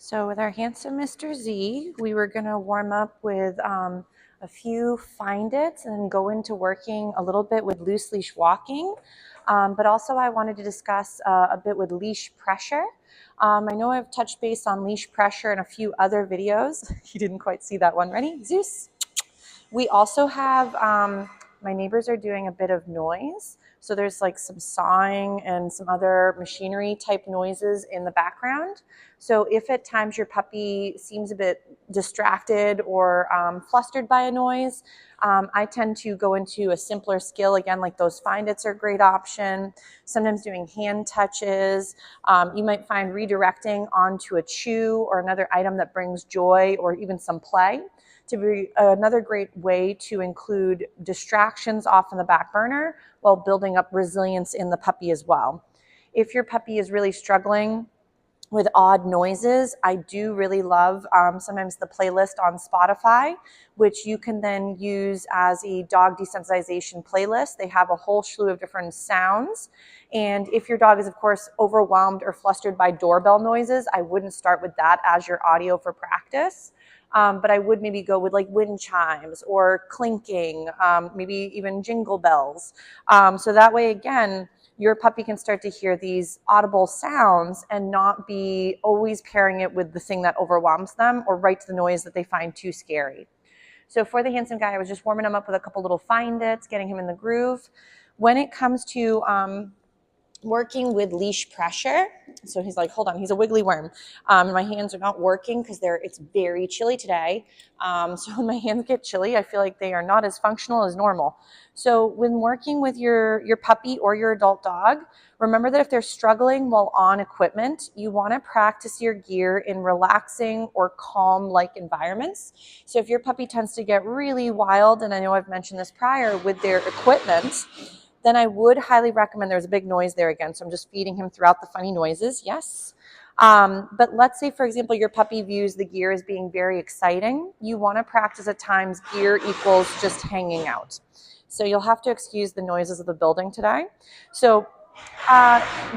So with our handsome Mr. Z, we were going to warm up with a few find its and go into working a little bit with loose leash walking. But also I wanted to discuss a bit with leash pressure. I know I've touched base on leash pressure in a few other videos. You didn't quite see that one. Ready? Zeus. We also have, my neighbors are doing a bit of noise. So there's like some sawing and some other machinery type noises in the background. So if at times your puppy seems a bit distracted or flustered by a noise, I tend to go into a simpler skill. Again, like those find its are a great option. Sometimes doing hand touches. You might find redirecting onto a chew or another item that brings joy or even some play to be another great way to include distractions off in the back burner while building up resilience in the puppy as well. If your puppy is really struggling with odd noises, I do really love sometimes the playlist on Spotify, which you can then use as a dog desensitization playlist. They have a whole slew of different sounds. And if your dog is, of course, overwhelmed or flustered by doorbell noises, I wouldn't start with that as your audio for practice. But I would maybe go with like wind chimes or clinking, maybe even jingle bells. So that way, again, your puppy can start to hear these audible sounds and not be always pairing it with the thing that overwhelms them or right to the noise that they find too scary. So for the handsome guy, I was just warming him up with a couple little find its, getting him in the groove. When it comes to working with leash pressure. So he's like, hold on, he's a wiggly worm. My hands are not working because it's very chilly today. So when my hands get chilly, I feel like they are not as functional as normal. So when working with your puppy or your adult dog, remember that if they're struggling while on equipment, you want to practice your gear in relaxing or calm-like environments. So if your puppy tends to get really wild, and I know I've mentioned this prior with their equipment, then I would highly recommend, there's a big noise there again, so I'm just feeding him throughout the funny noises, yes. But let's say, for example, your puppy views the gear as being very exciting. You want to practice at times gear equals just hanging out. So you'll have to excuse the noises of the building today. So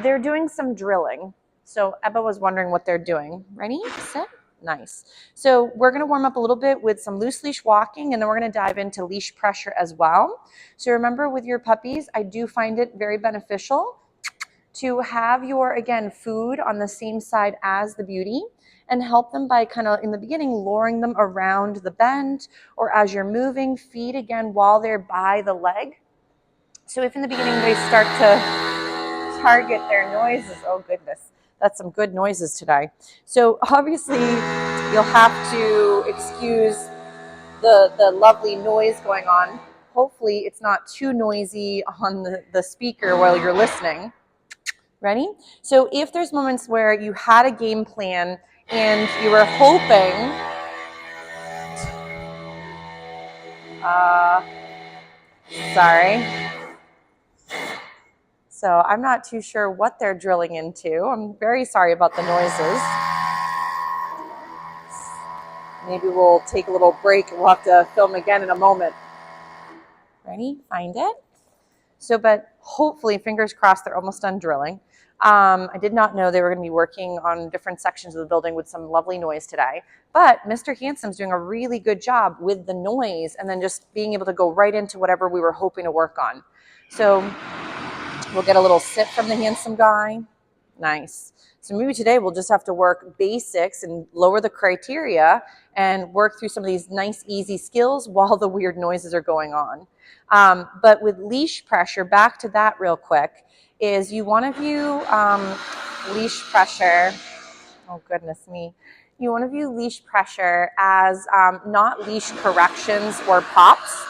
they're doing some drilling. So Ebba was wondering what they're doing. Ready, set, nice. So we're going to warm up a little bit with some loose leash walking, and then we're going to dive into leash pressure as well. So remember, with your puppies, I do find it very beneficial to have your, again, food on the same side as the beauty and help them by kind of, in the beginning, luring them around the bend, or as you're moving, feed again while they're by the leg. So if in the beginning they start to target their noises, oh goodness, that's some good noises today. So obviously you'll have to excuse the lovely noise going on. Hopefully it's not too noisy on the speaker while you're listening. Ready? So if there's moments where you had a game plan and you were hoping, sorry. So I'm not too sure what they're drilling into. I'm very sorry about the noises. Maybe we'll take a little break and we'll have to film again in a moment. Ready? Find it. So, but hopefully, fingers crossed, they're almost done drilling. I did not know they were going to be working on different sections of the building with some lovely noise today. But Mr. Handsome's doing a really good job with the noise and then just being able to go right into whatever we were hoping to work on. So we'll get a little sit from the handsome guy. Nice. So maybe today we'll just have to work basics and lower the criteria and work through some of these nice, easy skills while the weird noises are going on. But with leash pressure, back to that real quick, is you want to view leash pressure, oh goodness me, you want to view leash pressure as not leash corrections or pops.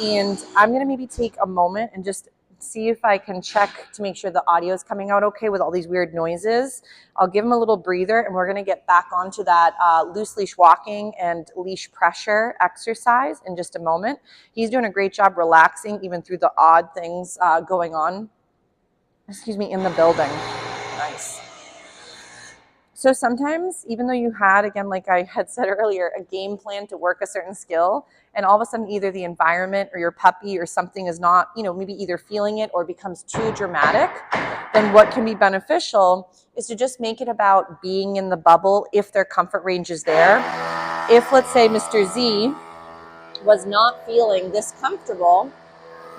And I'm going to maybe take a moment and just see if I can check to make sure the audio is coming out okay with all these weird noises. I'll give him a little breather and we're going to get back onto that loose leash walking and leash pressure exercise in just a moment. He's doing a great job relaxing even through the odd things going on, in the building. Nice. So sometimes, even though you had, again, like I had said earlier, a game plan to work a certain skill, and all of a sudden either the environment or your puppy or something is not, maybe either feeling it or becomes too dramatic, then what can be beneficial is to just make it about being in the bubble if their comfort range is there. If, let's say, Mr. Z was not feeling this comfortable,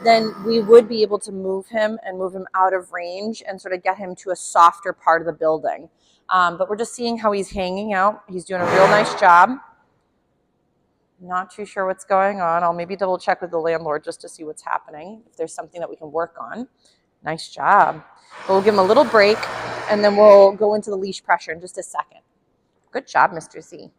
then we would be able to move him and move him out of range and sort of get him to a softer part of the building. But we're just seeing how he's hanging out. He's doing a real nice job. Not too sure what's going on. I'll maybe double check with the landlord just to see what's happening, if there's something that we can work on. Nice job. We'll give him a little break, and then we'll go into the leash pressure in just a second. Good job, Mr. Z.